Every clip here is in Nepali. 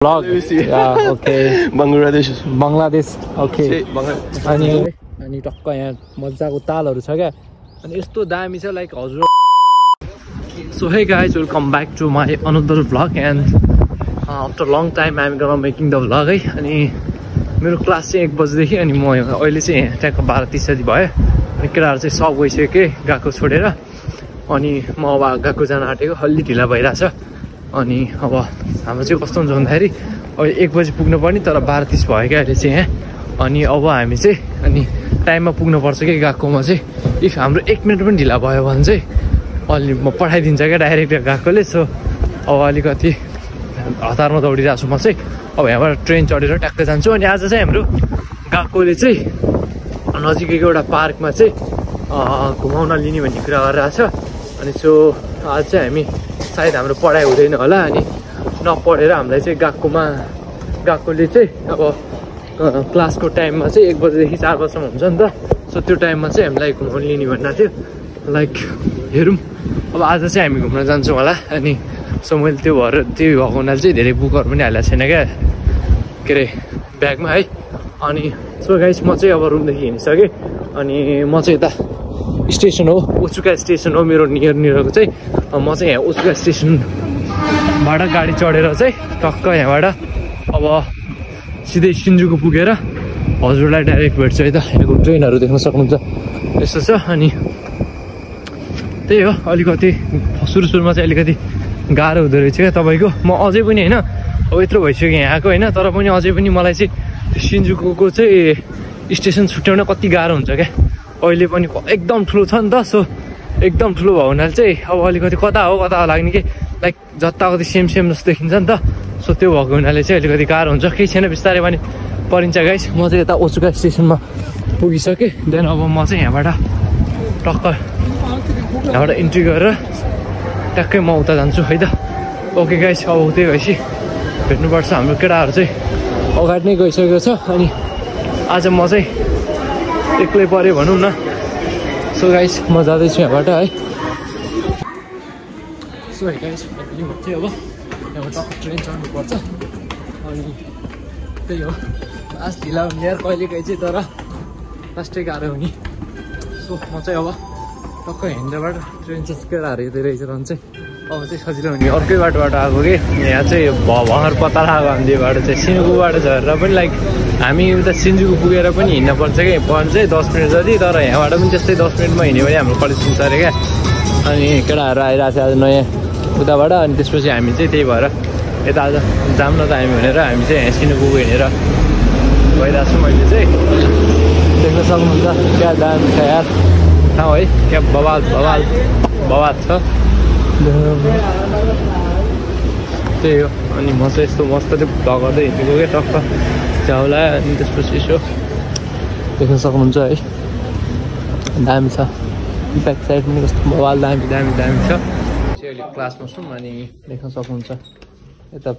Vlog. Yeah, okay. Bangladesh. Okay. अनि टक्क यहाँ मजाको तालहरु छ क्या अनि यस्तो दामी छ लाइक हजुर So hey guys, welcome back to my another vlog and after long time I'm gonna making the vlog है अनि मेरो क्लास चाहिँ 1 बजेदेखि अनि म अहिले चाहिँ ट्याक्क 12:30 जति भयो अनि केटाहरु चाहिँ सब गइसके गाको छोडेर अनि म अब गाको जान आटेको हल्ली ढिला भइराछ अनि अब हाम्रो चाहिँ कस्तो हुन्छ भन्दाखेरि अहिले 1 बजे पुग्नु पर्ने तर 12:30 भयो क्या अहिले चाहिँ यहाँ अनि अब हामी चाहिँ अनि टाइममा पुग्नु पर्छ के गाकोमा चाहिँ इफ हाम्रो 1 मिनेट पनि ढिला भयो भने चाहिँ अलि म पठाइदिन्छ क्या डाइरेक्ट गाकोले सो अब अलिकति हतारमा दौडिरहेको छु म चाहिँ अब यहाँबाट ट्रेन चढेर ट्याक्कै जान्छु अनि आज चाहिँ हाम्रो गाकोले चाहिँ नजिकैको एउटा पार्कमा चाहिँ घुमाउन लिने भन्ने कुरा गरिरहेको छ अनि सो आज चाहिँ हामी सायद हाम्रो पढाइ हुँदैन होला अनि नपढेर हामीलाई चाहिँ गाकोले चाहिँ अब क्लासको टाइममा चाहिँ 1 बजेदेखि 4 बजेसम्म हुन्छ नि त सो त्यो टाइममा चाहिँ हामीलाई घुमाउनु लिने भन्दा थियो लाइक हेरौँ अब आज चाहिँ हामी घुम्न जान्छौँ होला अनि सो मैले त्यो भएर त्यही भएको हुनाले चाहिँ धेरै बुकहरू पनि हालेको छैन क्या के अरे ब्यागमा है अनि सो गाइस म चाहिँ अब रुमदेखि हिँडिसकेँ अनि म चाहिँ यता स्टेसन हो उचुका स्टेसन हो मेरो नियरको चाहिँ म चाहिँ यहाँ उचुका स्टेसनबाट गाडी चढेर चाहिँ टक्क यहाँबाट अब सिधै सिन्जुकु पुगेर हजुरलाई डाइरेक्ट भेट्छु है त यहाँको ट्रेनहरू देख्न सक्नुहुन्छ यस्तो छ अनि त्यही हो अलिकति सुरुमा चाहिँ अलिकति गाह्रो हुँदो रहेछ क्या तपाईँको म अझै पनि होइन अब यत्रो भइसक्यो यहाँको होइन तर पनि अझै पनि मलाई चाहिँ सिन्जुकुको चाहिँ स्टेसन छुट्याउन कति गाह्रो हुन्छ क्या अहिले पनि एकदम ठुलो छ नि त सो एकदम ठुलो भएको हुनाले चाहिँ अब अलिकति कता लाग्ने कि लाइक जताको सेम जस्तो देखिन्छ नि त सो त्यो भएको हुनाले चाहिँ अलिकति गाह्रो हुन्छ केही छैन बिस्तारै पनि परिन्छ गाइस म चाहिँ यता ओचुका स्टेसनमा पुगिसकेँ देन अब म चाहिँ यहाँबाट टक्क यहाँबाट इन्ट्री गरेर ट्याक्कै म उता जान्छु है त ओके गाइस अब उतै भएपछि भेट्नुपर्छ हाम्रो केटाहरू चाहिँ अगाडि नै गइसकेको छ अनि आज म चाहिँ एक्लै पऱ्यो भनौँ न सो गाइस म जाँदैछु यहाँबाट है सो है गाइस म चाहिँ अब यहाँबाट टक्क ट्रेन चढ्नुपर्छ अनि त्यही हो आज ढिला हुने यार कहिलेकाहीँ चाहिँ तर लास्टै गाह्रो हुने सो म चाहिँ अब टक्क हिँड्दाबाट ट्रेन चाहिँ केटाहरू हेर्दै रहेछ भने चाहिँ अब चाहिँ सजिलो हुने अर्कै बाटोबाट आएको कि यहाँ चाहिँ भँगर पत्ता आएको हामीले बाटो चाहिँ सिन्जुकुबाट झरेर पनि लाइक हामी उता सिन्जुकु पुगेर पनि हिँड्न पर्छ कि पर्ने चाहिँ 10 मिनट जति तर यहाँबाट पनि त्यस्तै 10 मिनटमा हिँड्यो भने हाम्रो कलेज पुग्छ अरे क्या अनि केटाहरू आइरहेको छ आज नयाँ उताबाट अनि त्यसपछि हामी चाहिँ त्यही भएर यता आज जाऊँ न त हामी भनेर हामी चाहिँ यहाँ सिन्जुकु हिँडेर गइरहेको छु मैले चाहिँ देख्न सक्नुहुन्छ क्या दाम छ यार ठाउँ है क्या बवाल छ त्यही हो अनि म चाहिँ यस्तो मजाले भ्लग गर्दै हिँडेको क्या टक्क झ्याउला अनि त्यसपछि यसो देख्न सक्नुहुन्छ है दामी छ ब्याक साइड पनि कस्तो बवाल दामी छ चाहिँ अहिले क्लासमा छौँ अनि देख्न सक्नुहुन्छ यता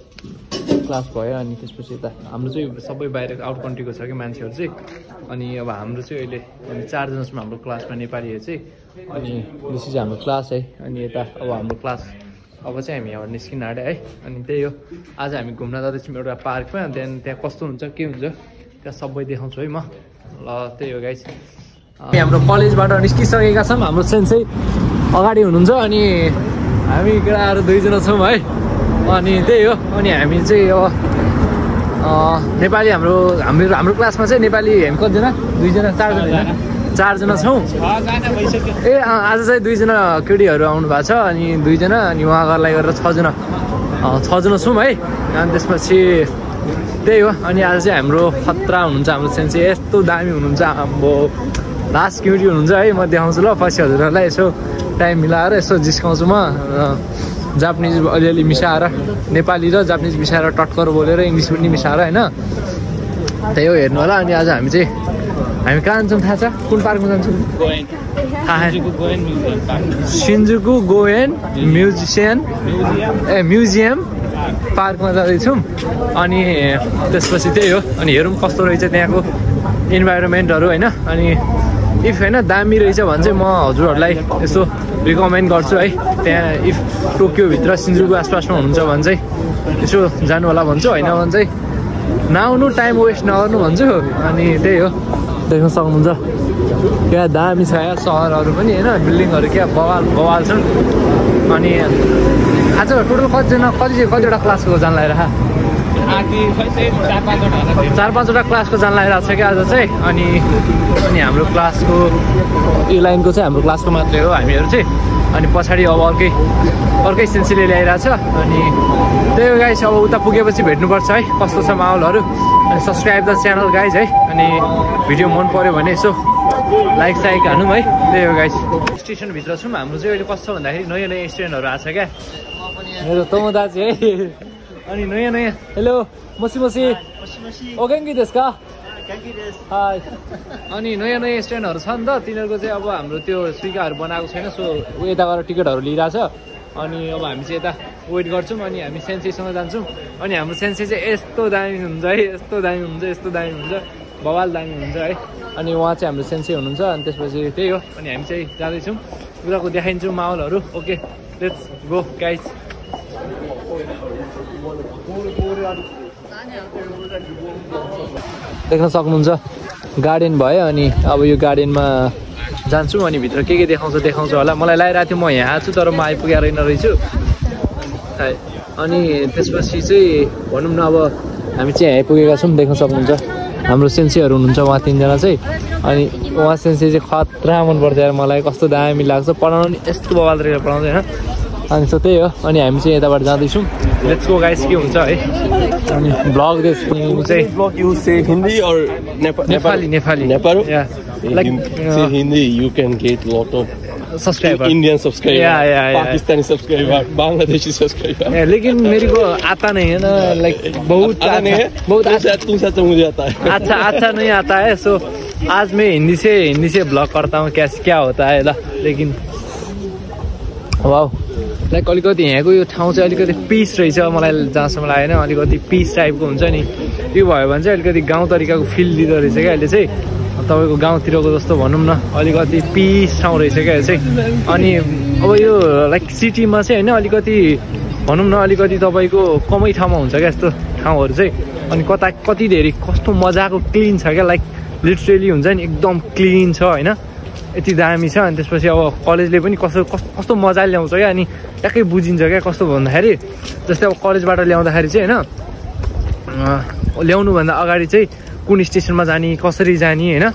क्लास भयो अनि त्यसपछि यता हाम्रो चाहिँ सबै बाहिर आउट कन्ट्रीको छ कि मान्छेहरू चाहिँ अनि अब हाम्रो चाहिँ अहिले 4 जना छौँ हाम्रो क्लासमा नेपालीहरू चाहिँ अनि दिस इज हाम्रो क्लास है अनि यता अब हाम्रो क्लास अब चाहिँ हामी यहाँबाट निस्किन आँटे है अनि त्यही हो आज हामी घुम्न जाँदैछौँ एउटा पार्कमा त्यहाँ कस्तो हुन्छ के हुन्छ त्यहाँ सबै देखाउँछु है म ल त्यही हो गाइस हाम्रो कलेजबाट निस्किसकेका छौँ हाम्रो सेन्सै अगाडि हुनुहुन्छ अनि हामी केटाहरू 2 जना छौँ है अनि त्यही हो अनि हामी चाहिँ अब नेपाली हाम्रो क्लासमा चाहिँ नेपाली हामी कतिजना 2 जना 4 जना होइन 4 जना छौँ ए आज चाहिँ 2 जना केटीहरू आउनु भएको छ अनि 2 जना अनि उहाँहरूलाई गरेर 6 जना छौँ है अनि त्यसपछि त्यही हो अनि आज चाहिँ हाम्रो खतरा हुनुहुन्छ हाम्रो सेन्स यस्तो दामी हुनुहुन्छ हाम्रो लास्ट केटी हुनुहुन्छ है म देखाउँछु ल पछि हजुरहरूलाई यसो टाइम मिलाएर यसो जिस्काउँछु म जापानिज अलिअलि मिसाएर नेपाली र जापानिज मिसाएर टटकर बोलेर इङ्ग्लिस पनि मिसाएर होइन त्यही हो हेर्नु होला अनि आज हामी कहाँ जान्छौँ थाहा छ कुन पार्कमा जान्छौँ सिन्जुकु गोएन म्युजियम पार्कमा जाँदैछौँ अनि त्यसपछि त्यही हो अनि हेरौँ कस्तो रहेछ त्यहाँको इन्भाइरोमेन्टहरू होइन अनि इफ होइन दामी रहेछ भने चाहिँ म हजुरहरूलाई यसो रिकमेन्ड गर्छु है त्यहाँ इफ टोकियोभित्र सिन्जुकु आसपासमा हुनुहुन्छ भने चाहिँ यसो जानु होला भन्छु, होइन भने चाहिँ नआउनु, टाइम वेस्ट नगर्नु भन्छु। अनि त्यही हो, देख्न सक्नुहुन्छ क्या दामी छ यहाँ सहरहरू पनि होइन, बिल्डिङहरू क्या बवाल छन्। अनि आज टोटल कतिवटा क्लासको जान लगाइरह 4-5वटा क्लासको जान लागिरहेको छ क्या आज चाहिँ। अनि हाम्रो क्लासको यो लाइनको चाहिँ हाम्रो क्लासको मात्रै हो हामीहरू चाहिँ। अनि पछाडि अब अर्कै सेन्सीले ल्याइरहेको छ। अनि त्यही हो गाइस, अब उता पुगेपछि भेट्नुपर्छ है कस्तो छ माहौलहरू। अनि सब्सक्राइब द च्यानल गाइज है। अनि भिडियो मन पऱ्यो भने यसो लाइक हानौँ है। त्यही हो गाइस, स्टेसनभित्र छौँ। हाम्रो चाहिँ अहिले कस्तो छ भन्दाखेरि नयाँ स्टुडेन्टहरू आएको छ क्या, मेरो तम दाजु है। अनि नयाँ हेलो मसी ओगेङ्गी देश का। अनि नयाँ स्टुडेन्टहरू छ नि त, तिनीहरूको चाहिँ अब हाम्रो त्यो स्विकाहरू बनाएको छैन, सो यता गएर टिकटहरू लिइरहेछ। अनि अब हामी चाहिँ यता वेट गर्छौँ। अनि हामी सेन्सेसँग जान्छौँ। अनि हाम्रो सेन्से चाहिँ यस्तो दामी हुन्छ है, यस्तो दामी हुन्छ, बवाल दामी हुन्छ है। अनि उहाँ चाहिँ हाम्रो सेन्से हुनुहुन्छ। अनि त्यसपछि त्यही हो, अनि हामी चाहिँ जाँदैछौँ, उताको देखाइन्छौँ माहौलहरू। Okay let's go guys. देख्न सक्नुहुन्छ गार्डन भयो। अनि अब यो गार्डनमा जान्छु, अनि भित्र के देखाउँछ होला। मलाई लागिरहेको थियो म यहाँ छु, तर म आइपुगेर रहेछु। अनि त्यसपछि चाहिँ भनौँ न, अब हामी चाहिँ यहाँ आइपुगेका छौँ। देख्न सक्नुहुन्छ हाम्रो सेन्सीहरू हुनुहुन्छ उहाँ 3जना चाहिँ। अनि उहाँ सेन्सी चाहिँ खतरा मनपर्छ यार मलाई, कस्तो दामी लाग्छ, पढाउनु नि यस्तो बवाल तरिकाले पढाउँछ होइन। अनि सो त्यही हो, अनि हामी चाहिँ यताबाट जाँदैछौँ। लेट्स गो गाइस, के हुन्छ है। अनि ब्लग चाहिँ you say Hindi or Nepali yeah, like say Hindi, you can get lot of subscriber, Indian subscriber, yeah. Pakistani subscriber, Bangladeshi subscriber. Yeah, लेकिन मेरे को आता नहीं है ना, लाइक बहुत आता नहीं है, बहुत अच्छा मुझे आता है। अच्छा नहीं आता है। सो आज मैं हिंदी से ब्लॉग करता हूँ, क्या होता है ला। लेकिन वाउ, लाइक अलिकति यहाँको यो ठाउँ चाहिँ अलिकति पिस रहेछ मलाई जहाँसम्म लाग्यो होइन। अलिकति पिस टाइपको हुन्छ नि, यो भयो भने चाहिँ अलिकति गाउँ तरिकाको फिल दिँदो रहेछ क्या अहिले चाहिँ। तपाईँको गाउँतिरको जस्तो भनौँ न, अलिकति पिस ठाउँ रहेछ क्या यो चाहिँ। अनि अब यो लाइक सिटीमा चाहिँ होइन, अलिकति भनौँ न, अलिकति तपाईँको कमै ठाउँमा हुन्छ क्या यस्तो ठाउँहरू चाहिँ। अनि कति धेरै कस्तो मजाको क्लिन छ क्या, लाइक लिटरली हुन्छ नि, एकदम क्लिन छ होइन, यति दामी छ। अनि त्यसपछि अब कलेजले पनि कस्तो मजाले ल्याउँछ क्या। अनि ट्याक्कै बुझिन्छ क्या कस्तो भन्दाखेरि, जस्तै अब कलेजबाट ल्याउँदाखेरि चाहिँ होइन, ल्याउनुभन्दा अगाडि चाहिँ कुन स्टेसनमा जाने, कसरी जाने होइन,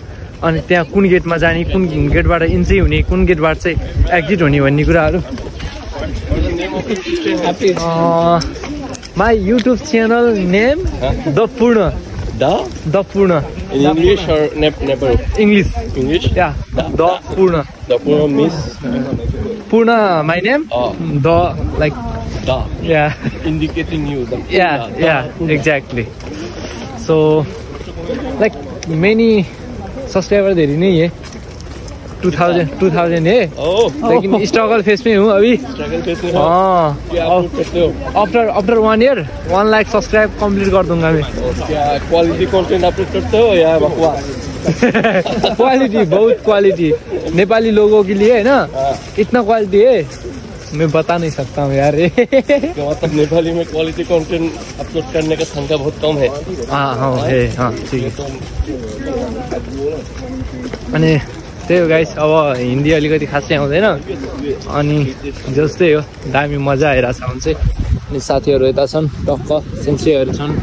अनि त्यहाँ कुन गेटमा जाने, कुन गेटबाट इन्ट्री हुने, कुन गेटबाट चाहिँ एक्जिट हुने भन्ने कुराहरू। My YouTube channel name the पूर्ण। In English or Nepali? English. Yeah. The Purna. The Purna means Purna. My name. The like. The. Yeah. Indicating you. The Purna. Yeah. Exactly. So, like many subscribers there नहीं है. 2000 है. लेकिन स्ट्रगल फेस में हूँ अभी. स्ट्रगल फेस में हो. After 1 year 1 lakh subscribe complete कर दूंगा मैं. क्या क्वालिटी कंटेंट अपलोड करते हो या बकवास? क्वालिटी, बहुत क्वालिटी नेपाली लोगों के लिए है ना. इतना क्वालिटी है मैं बता नहीं सकता हूँ यार. मतलब नेपाली में क्वालिटी कंटेंट अपलोड करने का संख्या बहुत कम है. हाँ ठीक है. अनि त्यही हो गाइस, अब हिन्दी अलिकति खासै आउँदैन. अनि जस्तै हो, दामी मजा आइरहेछ भने चाहिँ. अनि साथीहरू यता छन्, टक्क सेन्सेहरू छन्,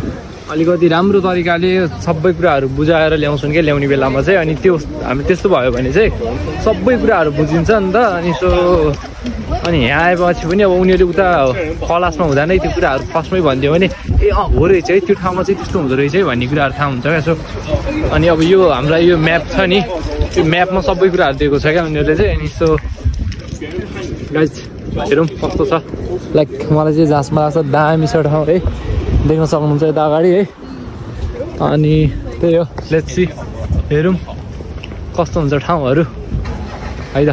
अलिकति राम्रो तरिकाले सबै कुराहरू बुझाएर ल्याउँछन् क्या ल्याउने बेलामा चाहिँ. अनि त्यो हामी त्यस्तो भयो भने चाहिँ सबै कुराहरू बुझिन्छ नि त. अनि यहाँ आएपछि पनि अब उनीहरूले उता क्लासमा हुँदा नै त्यो कुराहरू फर्स्टमै भनिदियो भने ए हो रहेछ है, त्यो ठाउँमा चाहिँ त्यस्तो हुँदो रहेछ है भन्ने कुराहरू थाहा हुन्छ क्या. सो अनि अब यो हाम्रा यो म्याप छ नि, त्यो म्यापमा सबै कुराहरू दिएको छ क्या उनीहरूले चाहिँ. अनि सो गाइज हेरौँ कस्तो छ. लाइक मलाई चाहिँ जहाँसम्म लाग्छ दामी छ ठाउँ है, देख्न सक्नुहुन्छ यता अगाडि है. अनि त्यही हो, लेट्स सी, हेरौँ कस्तो हुन्छ ठाउँहरू है त.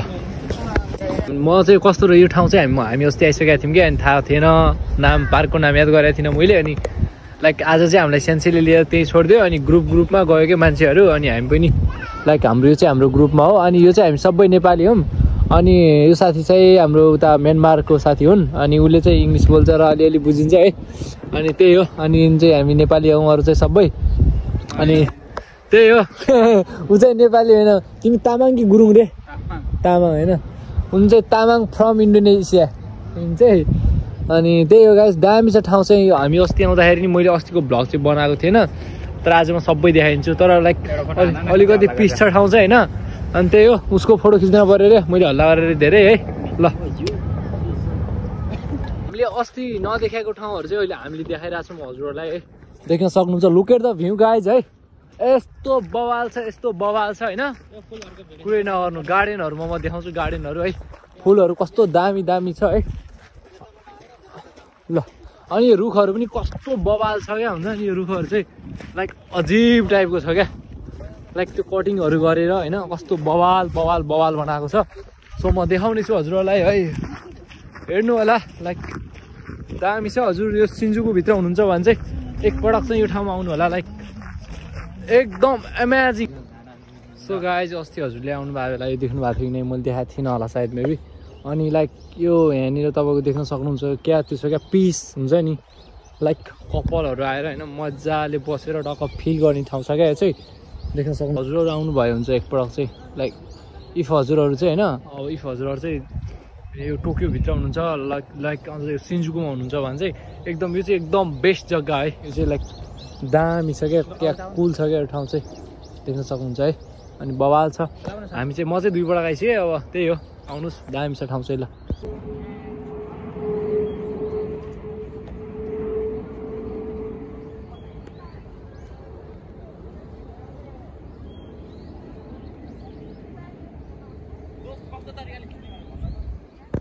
म चाहिँ कस्तो रह्यो यो ठाउँ चाहिँ हामी अस्ति आइसकेका थियौँ कि. अनि थाहा थिएन, नाम पार्कको नाम याद गरेको थिइनँ मैले. अनि लाइक आज चाहिँ हामीलाई सेन्सीले लिएर त्यहीँ छोडिदियो. अनि ग्रुपमा गयो क्या मान्छेहरू. अनि हामी पनि लाइक यो चाहिँ हाम्रो ग्रुपमा हो. अनि यो चाहिँ हामी सबै नेपाली हौँ. अनि यो साथी चाहिँ हाम्रो उता म्यानमारको साथी हुन्. अनि उसले चाहिँ इङ्ग्लिस बोल्छ र अलिअलि बुझिन्छ है. अनि त्यही हो अनि चाहिँ हामी नेपाली हौँ अरू चाहिँ सबै अनि त्यही हो ऊ चाहिँ नेपाली होइन तिमी तामाङ कि गुरुङ रे तामाङ होइन उनी चाहिँ तामाङ फ्रम इन्डोनेसिया चाहिँ अनि त्यही हो गाइस दामी छ ठाउँ चाहिँ हामी अस्ति आउँदाखेरि नि मैले अस्तिको भ्लग चाहिँ बनाएको थिएन तर आज म सबै देखाइदिन्छु तर लाइक अलिकति पिस छ ठाउँ चाहिँ होइन अनि त्यही हो उसको फोटो खिच्न पऱ्यो अरे मैले हल्ला गरेर धेरै है ल हामीले अस्ति नदेखाएको ठाउँहरू चाहिँ अहिले हामीले देखाइरहेको छौँ हजुरहरूलाई है देख्न सक्नुहुन्छ look at the view guys है यस्तो बवाल छ होइन कुरै नगर्नु गार्डनहरूमा म देखाउँछु गार्डनहरू है फुलहरू कस्तो दामी दामी छ है ल अनि यो रुखहरू पनि कस्तो बवाल छ क्या हुन्छ नि यो रुखहरू चाहिँ लाइक अजिब टाइपको छ क्या लाइक त्यो कटिङहरू गरेर होइन कस्तो बवाल बनाएको छ सो म देखाउने छु हजुरहरूलाई है हेर्नु होला लाइक दामी छ हजुर यो सिन्जुको भित्र हुनुहुन्छ भने चाहिँ एकपटक चाहिँ यो ठाउँमा आउनु होला लाइक एकदम एमेजिङ सो गाइज अस्ति हजुरले आउनु भएको बेला यो देख्नु भएको थियो कि नै मैले देखाएको थिइनँ होला सायद मेबी अनि लाइक यो यहाँनिर तपाईँको देख्न सक्नुहुन्छ क्या त्यो छ क्या पिस हुन्छ नि लाइक कपालहरू आएर होइन मजाले बसेर टक्क फिल गर्ने ठाउँ छ क्या यो चाहिँ देख्न सक्नु हजुरहरू आउनुभयो हुन्छ एकपटक चाहिँ लाइक इफ हजुरहरू चाहिँ होइन अब इफ हजुरहरू चाहिँ यो टोकियोभित्र हुनुहुन्छ लाइक अझ यो सिन्जुकुमा हुनुहुन्छ भने चाहिँ एकदम यो चाहिँ एकदम बेस्ट जग्गा है यो चाहिँ लाइक दामी छ क्या कुल छ क्या यो ठाउँ चाहिँ देख्न सक्नुहुन्छ है अनि बवाल छ हामी चाहिँ म चाहिँ 2 पटक आइसकेँ अब त्यही हो आउनुहोस् दामी छ ठाउँ चाहिँ ल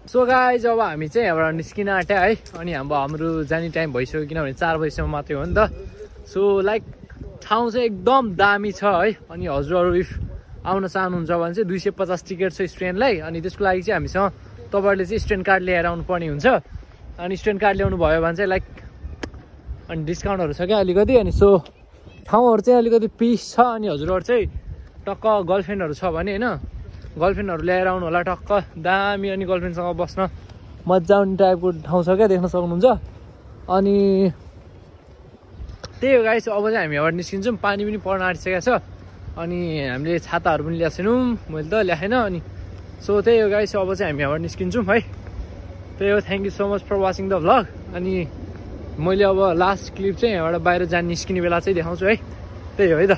सो गाइज अब हामी चाहिँ यहाँबाट निस्किन आँट्यो है अनि हाम्रो जाने टाइम भइसक्यो किनभने 4 बजीसम्म मात्रै हो नि त सो लाइक ठाउँ चाहिँ एकदम दामी छ है अनि हजुरहरू इफ आउन चाहनुहुन्छ भने चाहिँ 250 टिकट छ स्टुडेन्टलाई अनि त्यसको लागि चाहिँ हामीसँग तपाईँहरूले चाहिँ स्टुडेन्ट कार्ड लिएर आउनु पर्ने हुन्छ अनि स्टुडेन्ट कार्ड ल्याउनु भयो भने चाहिँ लाइक अनि डिस्काउन्टहरू छ क्या अलिकति अनि सो ठाउँहरू चाहिँ अलिकति पिस छ अनि हजुरहरू चाहिँ टक्क गर्लफ्रेन्डहरू छ भने होइन गर्लफ्रेन्डहरू ल्याएर आउनु होला टक्क दामी अनि गर्लफ्रेन्डसँग बस्न मजा आउने टाइपको ठाउँ छ क्या देख्न सक्नुहुन्छ अनि त्यही हो गाइस अब चाहिँ हामी यहाँबाट निस्किन्छौँ पानी पनि पर्न आँटिसकेको छ अनि हामीले छाताहरू पनि ल्याएको छैनौँ मैले त ल्याएन अनि सो त्यही हो गाइस अब चाहिँ हामी यहाँबाट निस्किन्छौँ है त्यही हो thank you so much for watching the vlog अनि मैले अब लास्ट क्लिप चाहिँ यहाँबाट बाहिर जान निस्किने बेला चाहिँ देखाउँछु है त्यही हो है त